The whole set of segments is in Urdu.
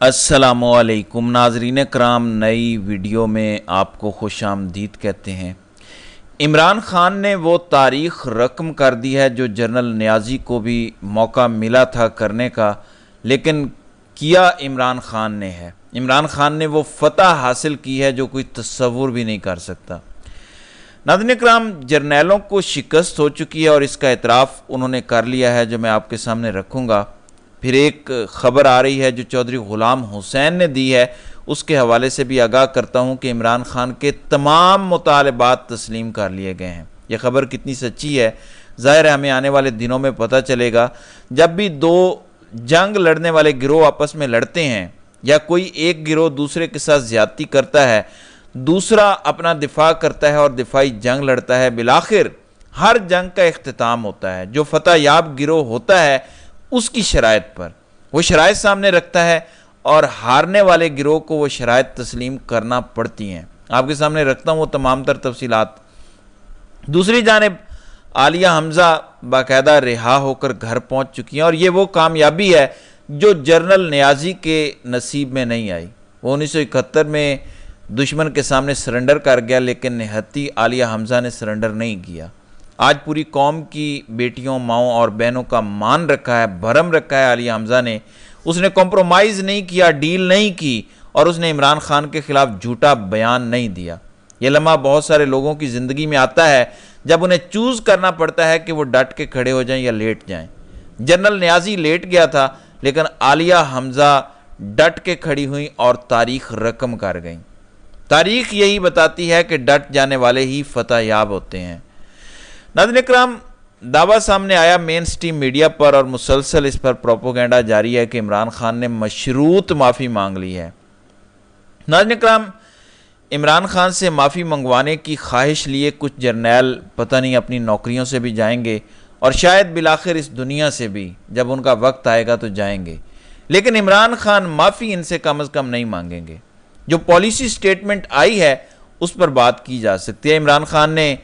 السلام علیکم ناظرین کرام، نئی ویڈیو میں آپ کو خوش آمدید کہتے ہیں۔ عمران خان نے وہ تاریخ رقم کر دی ہے جو جنرل نیازی کو بھی موقع ملا تھا کرنے کا، لیکن کیا عمران خان نے ہے۔ عمران خان نے وہ فتح حاصل کی ہے جو کوئی تصور بھی نہیں کر سکتا۔ ناظرین کرام، جرنیلوں کو شکست ہو چکی ہے اور اس کا اعتراف انہوں نے کر لیا ہے، جو میں آپ کے سامنے رکھوں گا۔ پھر ایک خبر آ رہی ہے جو چودھری غلام حسین نے دی ہے، اس کے حوالے سے بھی آگاہ کرتا ہوں کہ عمران خان کے تمام مطالبات تسلیم کر لیے گئے ہیں۔ یہ خبر کتنی سچی ہے ظاہر ہے ہمیں آنے والے دنوں میں پتہ چلے گا۔ جب بھی دو جنگ لڑنے والے گروہ آپس میں لڑتے ہیں یا کوئی ایک گروہ دوسرے کے ساتھ زیادتی کرتا ہے، دوسرا اپنا دفاع کرتا ہے اور دفاعی جنگ لڑتا ہے، بالآخر ہر جنگ کا اختتام ہوتا ہے۔ جو فتح یاب گروہ ہوتا ہے اس کی شرائط پر وہ شرائط سامنے رکھتا ہے اور ہارنے والے گروہ کو وہ شرائط تسلیم کرنا پڑتی ہیں۔ آپ کے سامنے رکھتا ہوں وہ تمام تر تفصیلات۔ دوسری جانب عالیہ حمزہ باقاعدہ رہا ہو کر گھر پہنچ چکی ہیں، اور یہ وہ کامیابی ہے جو جنرل نیازی کے نصیب میں نہیں آئی۔ وہ 1971 میں دشمن کے سامنے سرنڈر کر گیا، لیکن نہتی عالیہ حمزہ نے سرنڈر نہیں کیا۔ آج پوری قوم کی بیٹیوں، ماؤں اور بہنوں کا مان رکھا ہے، بھرم رکھا ہے عالیہ حمزہ نے۔ اس نے کمپرومائز نہیں کیا، ڈیل نہیں کی، اور اس نے عمران خان کے خلاف جھوٹا بیان نہیں دیا۔ یہ لمحہ بہت سارے لوگوں کی زندگی میں آتا ہے جب انہیں چوز کرنا پڑتا ہے کہ وہ ڈٹ کے کھڑے ہو جائیں یا لیٹ جائیں۔ جنرل نیازی لیٹ گیا تھا، لیکن عالیہ حمزہ ڈٹ کے کھڑی ہوئیں اور تاریخ رقم کر گئیں۔ تاریخ یہی بتاتی ہے کہ ڈٹ جانے والے ہی فتح یاب ہوتے ہیں۔ ناظرین اکرام، دعویٰ سامنے آیا مین سٹریم میڈیا پر اور مسلسل اس پر پروپیگنڈا جاری ہے کہ عمران خان نے مشروط معافی مانگ لی ہے۔ ناظرین اکرام، عمران خان سے معافی منگوانے کی خواہش لیے کچھ جرنیل پتہ نہیں اپنی نوکریوں سے بھی جائیں گے، اور شاید بالآخر اس دنیا سے بھی جب ان کا وقت آئے گا تو جائیں گے، لیکن عمران خان معافی ان سے کم از کم نہیں مانگیں گے۔ جو پالیسی سٹیٹمنٹ آئی ہے اس پر بات کی جا سکتی ہے۔ عمران خان نے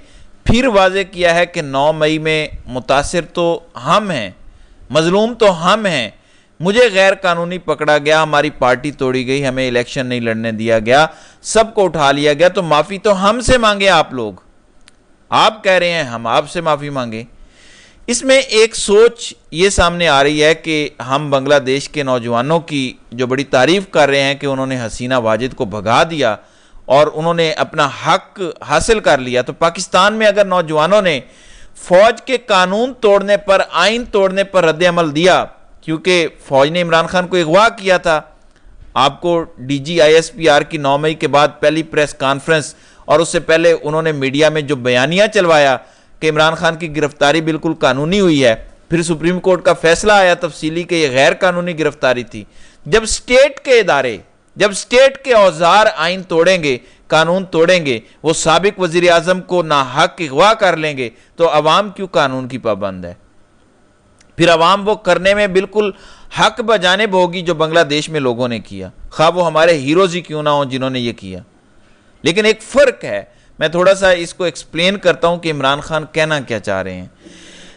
پھر واضح کیا ہے کہ 9 مئی میں متاثر تو ہم ہیں، مظلوم تو ہم ہیں، مجھے غیر قانونی پکڑا گیا، ہماری پارٹی توڑی گئی، ہمیں الیکشن نہیں لڑنے دیا گیا، سب کو اٹھا لیا گیا، تو معافی تو ہم سے مانگے آپ لوگ۔ آپ کہہ رہے ہیں ہم آپ سے معافی مانگے۔ اس میں ایک سوچ یہ سامنے آ رہی ہے کہ ہم بنگلہ دیش کے نوجوانوں کی جو بڑی تعریف کر رہے ہیں کہ انہوں نے حسینہ واجد کو بھگا دیا اور انہوں نے اپنا حق حاصل کر لیا، تو پاکستان میں اگر نوجوانوں نے فوج کے قانون توڑنے پر، آئین توڑنے پر رد عمل دیا، کیونکہ فوج نے عمران خان کو اغوا کیا تھا۔ آپ کو D G I S P R کی 9 مئی کے بعد پہلی پریس کانفرنس اور اس سے پہلے انہوں نے میڈیا میں جو بیانیہ چلوایا کہ عمران خان کی گرفتاری بالکل قانونی ہوئی ہے، پھر سپریم کورٹ کا فیصلہ آیا تفصیلی کہ یہ غیر قانونی گرفتاری تھی۔ جب اسٹیٹ کے ادارے، جب اسٹیٹ کے اوزار آئین توڑیں گے، قانون توڑیں گے، وہ سابق وزیر اعظم کو ناحق اغوا کر لیں گے، تو عوام کیوں قانون کی پابند ہے؟ پھر عوام وہ کرنے میں بالکل حق بجانب ہوگی جو بنگلہ دیش میں لوگوں نے کیا، خواہ وہ ہمارے ہیروز ہی کیوں نہ ہوں جنہوں نے یہ کیا۔ لیکن ایک فرق ہے، میں تھوڑا سا اس کو ایکسپلین کرتا ہوں کہ عمران خان کہنا کیا چاہ رہے ہیں۔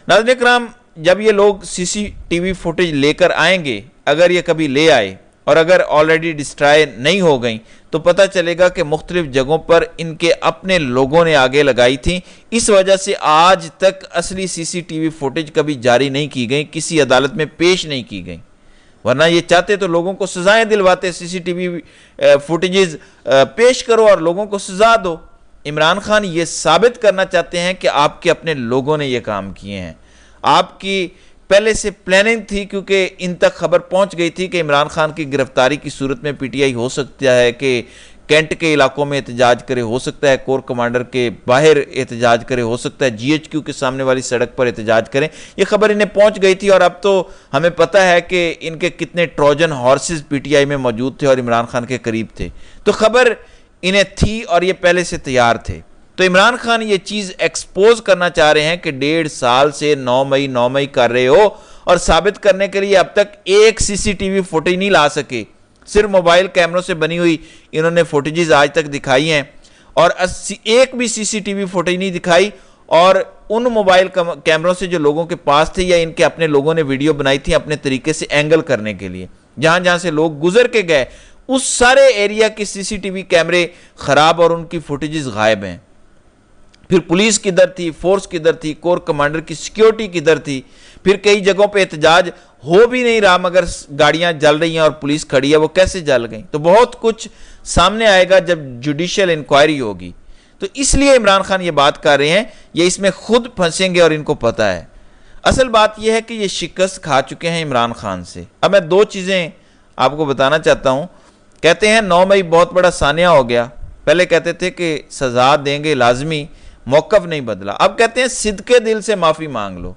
ناظرین اکرام، جب یہ لوگ سی سی ٹی وی فوٹیج لے کر آئیں گے، اگر یہ کبھی لے آئے اور اگر آلریڈی ڈسٹرائے نہیں ہو گئیں، تو پتہ چلے گا کہ مختلف جگہوں پر ان کے اپنے لوگوں نے آگے لگائی تھیں۔ اس وجہ سے آج تک اصلی سی سی ٹی وی فوٹیج کبھی جاری نہیں کی گئی، کسی عدالت میں پیش نہیں کی گئی، ورنہ یہ چاہتے تو لوگوں کو سزائیں دلواتے، سی سی ٹی وی فوٹیجز پیش کرو اور لوگوں کو سزا دو۔ عمران خان یہ ثابت کرنا چاہتے ہیں کہ آپ کے اپنے لوگوں نے یہ کام کیے ہیں۔ آپ کی پہلے سے پلاننگ تھی، کیونکہ ان تک خبر پہنچ گئی تھی کہ عمران خان کی گرفتاری کی صورت میں پی ٹی آئی ہو سکتا ہے کہ کینٹ کے علاقوں میں احتجاج کرے، ہو سکتا ہے کور کمانڈر کے باہر احتجاج کرے، ہو سکتا ہے جی ایچ کیو کے سامنے والی سڑک پر احتجاج کریں۔ یہ خبر انہیں پہنچ گئی تھی، اور اب تو ہمیں پتہ ہے کہ ان کے کتنے ٹروجن ہارسز پی ٹی آئی میں موجود تھے اور عمران خان کے قریب تھے، تو خبر انہیں تھی اور یہ پہلے سے تیار تھے۔ تو عمران خان یہ چیز ایکسپوز کرنا چاہ رہے ہیں کہ 1.5 سال سے 9 مئی کر رہے ہو، اور ثابت کرنے کے لیے اب تک ایک سی سی ٹی وی فوٹیج نہیں لا سکے۔ صرف موبائل کیمروں سے بنی ہوئی انہوں نے فوٹیجز آج تک دکھائی ہیں، اور ایک بھی سی سی ٹی وی فوٹیج نہیں دکھائی، اور ان موبائل کیمروں سے جو لوگوں کے پاس تھے یا ان کے اپنے لوگوں نے ویڈیو بنائی تھی اپنے طریقے سے اینگل کرنے کے لیے، جہاں جہاں سے لوگ گزر کے گئے اس سارے ایریا کے سی سی ٹی وی کیمرے خراب اور ان کی فوٹیجز غائب ہیں. پھر پولیس کدھر تھی, فورس کدھر تھی, کور کمانڈر کی سیکیورٹی کدھر تھی. پھر کئی جگہوں پہ احتجاج ہو بھی نہیں رہا مگر گاڑیاں جل رہی ہیں اور پولیس کھڑی ہے, وہ کیسے جل گئیں. تو بہت کچھ سامنے آئے گا جب جوڈیشل انکوائری ہوگی. تو اس لیے عمران خان یہ بات کر رہے ہیں, یہ اس میں خود پھنسیں گے اور ان کو پتہ ہے. اصل بات یہ ہے کہ یہ شکست کھا چکے ہیں عمران خان سے. اب میں دو چیزیں آپ کو بتانا چاہتا ہوں. کہتے ہیں 9 مئی بہت بڑا سانحہ ہو گیا. پہلے کہتے تھے کہ سزا دیں گے لازمی, موقف نہیں بدلا. اب کہتے ہیں صدقے دل سے معافی مانگ لو.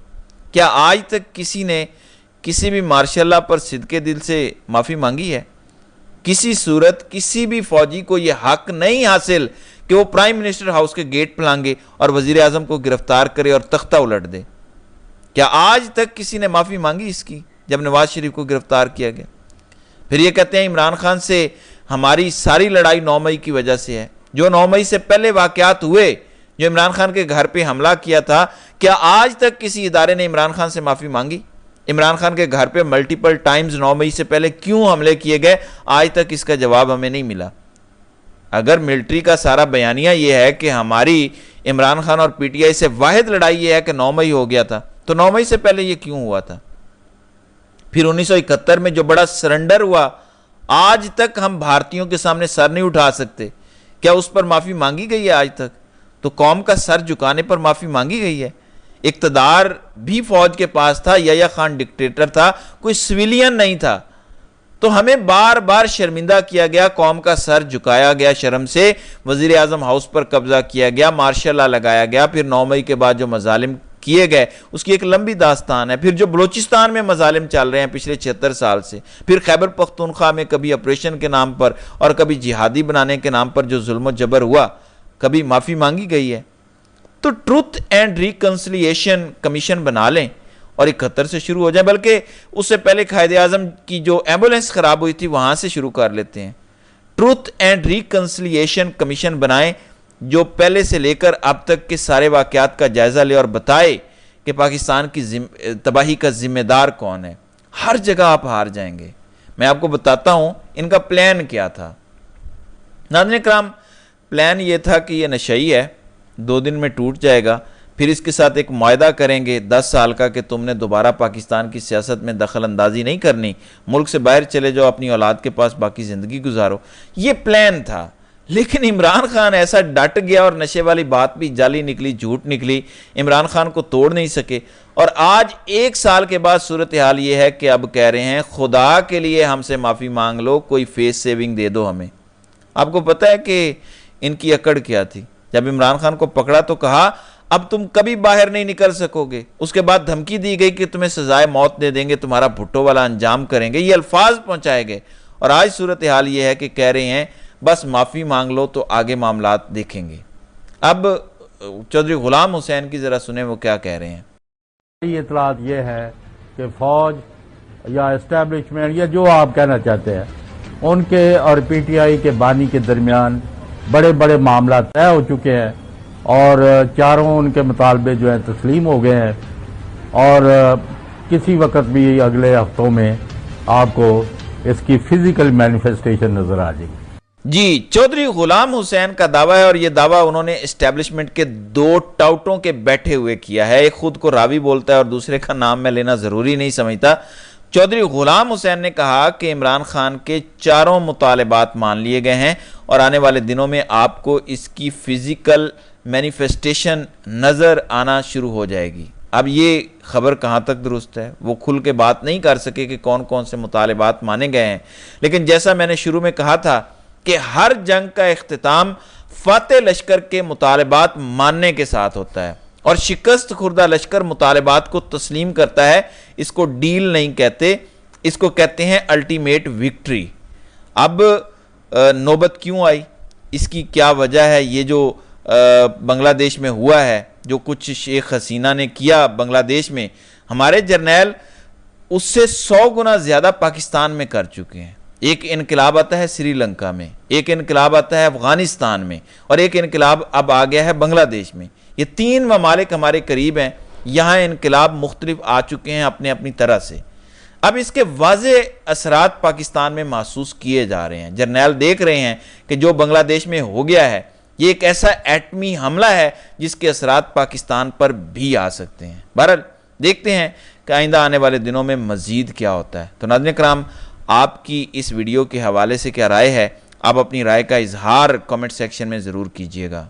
کیا آج تک کسی نے کسی بھی مارشل اللہ پر صدقے دل سے معافی مانگی ہے؟ کسی صورت کسی بھی فوجی کو یہ حق نہیں حاصل کہ وہ پرائم منسٹر ہاؤس کے گیٹ پلانگے اور وزیر اعظم کو گرفتار کرے اور تختہ الٹ دے. کیا آج تک کسی نے معافی مانگی اس کی جب نواز شریف کو گرفتار کیا گیا؟ پھر یہ کہتے ہیں عمران خان سے ہماری ساری لڑائی 9 مئی کی وجہ سے ہے. جو 9 مئی سے پہلے واقعات ہوئے, جو عمران خان کے گھر پہ حملہ کیا تھا, کیا آج تک کسی ادارے نے عمران خان سے معافی مانگی؟ عمران خان کے گھر پہ ملٹیپل ٹائمز 9 مئی سے پہلے کیوں حملے کیے گئے, آج تک اس کا جواب ہمیں نہیں ملا. اگر ملٹری کا سارا بیانیہ یہ ہے کہ ہماری عمران خان اور پی ٹی آئی سے واحد لڑائی یہ ہے کہ 9 مئی ہو گیا تھا, تو 9 مئی سے پہلے یہ کیوں ہوا تھا؟ پھر 1971 میں جو بڑا سرنڈر ہوا, آج تک ہم بھارتیوں کے سامنے سر نہیں اٹھا سکتے, کیا اس پر معافی مانگی گئی ہے آج تک؟ تو قوم کا سر جھکانے پر معافی مانگی گئی ہے. اقتدار بھی فوج کے پاس تھا, یحییٰ خان ڈکٹیٹر تھا, کوئی سویلین نہیں تھا. تو ہمیں بار بار شرمندہ کیا گیا, قوم کا سر جھکایا گیا شرم سے, وزیر اعظم ہاؤس پر قبضہ کیا گیا, مارشل لا لگایا گیا. پھر 9 مئی کے بعد جو مظالم کیے گئے اس کی ایک لمبی داستان ہے. پھر جو بلوچستان میں مظالم چل رہے ہیں پچھلے 76 سال سے, پھر خیبر پختونخوا میں کبھی آپریشن کے نام پر اور کبھی جہادی بنانے کے نام پر جو ظلم و جبر ہوا, کبھی معافی مانگی گئی ہے؟ تو ٹروتھ اینڈ ریکنسلیشن کمیشن بنا لیں اور 71 سے شروع ہو جائیں. بلکہ اس سے پہلے قائد اعظم کی جو ایمبولینس خراب ہوئی تھی وہاں سے شروع کر لیتے ہیں. ٹروتھ اینڈ ریکنسلیشن کمیشن بنائیں جو پہلے سے لے کر اب تک کے سارے واقعات کا جائزہ لے اور بتائے کہ پاکستان کی تباہی کا ذمہ دار کون ہے. ہر جگہ آپ ہار جائیں گے. میں آپ کو بتاتا ہوں ان کا پلان کیا تھا. ناظرین کرام, پلان یہ تھا کہ یہ نشئی ہے, 2 دن میں ٹوٹ جائے گا. پھر اس کے ساتھ ایک معاہدہ کریں گے 10 سال کا کہ تم نے دوبارہ پاکستان کی سیاست میں دخل اندازی نہیں کرنی, ملک سے باہر چلے جاؤ, اپنی اولاد کے پاس باقی زندگی گزارو. یہ پلان تھا. لیکن عمران خان ایسا ڈٹ گیا اور نشے والی بات بھی جعلی نکلی, جھوٹ نکلی. عمران خان کو توڑ نہیں سکے. اور آج 1 سال کے بعد صورتحال یہ ہے کہ اب کہہ رہے ہیں خدا کے لیے ہم سے معافی مانگ لو, کوئی فیس سیونگ دے دو ہمیں. آپ کو پتہ ہے کہ ان کی اکڑ کیا تھی؟ جب عمران خان کو پکڑا تو کہا اب تم کبھی باہر نہیں نکل سکو گے. اس کے بعد دھمکی دی گئی کہ تمہیں سزائے موت دے دیں گے, تمہارا بھٹو والا انجام کریں گے. یہ الفاظ پہنچائے گئے. اور آج صورتحال یہ ہے کہ کہہ رہے ہیں بس معافی مانگ لو تو آگے معاملات دیکھیں گے. اب چودھری غلام حسین کی ذرا سنیں وہ کیا کہہ رہے ہیں. اطلاعات یہ ہے کہ فوج یا اسٹیبلشمنٹ یا جو آپ کہنا چاہتے ہیں ان کے اور پی ٹی آئی کے بانی کے درمیان بڑے بڑے معاملات طے ہو چکے ہیں اور چاروں ان کے مطالبے جو ہیں تسلیم ہو گئے ہیں اور کسی وقت بھی اگلے ہفتوں میں آپ کو اس کی فزیکل مینیفیسٹیشن نظر آ جائے گی. جی, چودھری غلام حسین کا دعویٰ ہے اور یہ دعویٰ انہوں نے اسٹیبلشمنٹ کے 2 ٹاؤٹوں کے بیٹھے ہوئے کیا ہے. ایک خود کو راوی بولتا ہے اور دوسرے کا نام میں لینا ضروری نہیں سمجھتا. چودھری غلام حسین نے کہا کہ عمران خان کے 4 مطالبات مان لیے گئے ہیں اور آنے والے دنوں میں آپ کو اس کی فزیکل مینیفیسٹیشن نظر آنا شروع ہو جائے گی. اب یہ خبر کہاں تک درست ہے وہ کھل کے بات نہیں کر سکے کہ کون کون سے مطالبات مانے گئے ہیں. لیکن جیسا میں نے شروع میں کہا تھا کہ ہر جنگ کا اختتام فاتح لشکر کے مطالبات ماننے کے ساتھ ہوتا ہے اور شکست خوردہ لشکر مطالبات کو تسلیم کرتا ہے. اس کو ڈیل نہیں کہتے, اس کو کہتے ہیں الٹیمیٹ وکٹری. اب نوبت کیوں آئی, اس کی کیا وجہ ہے؟ یہ جو بنگلہ دیش میں ہوا ہے, جو کچھ شیخ حسینہ نے کیا بنگلہ دیش میں, ہمارے جرنیل اس سے 100 گنا زیادہ پاکستان میں کر چکے ہیں. ایک انقلاب آتا ہے سری لنکا میں, ایک انقلاب آتا ہے افغانستان میں اور ایک انقلاب اب آ گیا ہے بنگلہ دیش میں. یہ 3 ممالک ہمارے قریب ہیں, یہاں انقلاب مختلف آ چکے ہیں اپنے اپنی طرح سے. اب اس کے واضح اثرات پاکستان میں محسوس کیے جا رہے ہیں۔ جرنیل دیکھ رہے ہیں کہ جو بنگلہ دیش میں ہو گیا ہے یہ ایک ایسا ایٹمی حملہ ہے جس کے اثرات پاکستان پر بھی آ سکتے ہیں۔ بہرحال دیکھتے ہیں کہ آئندہ آنے والے دنوں میں مزید کیا ہوتا ہے۔ تو ناظرین کرام، آپ کی اس ویڈیو کے حوالے سے کیا رائے ہے؟ آپ اپنی رائے کا اظہار کمنٹ سیکشن میں ضرور کیجیے گا۔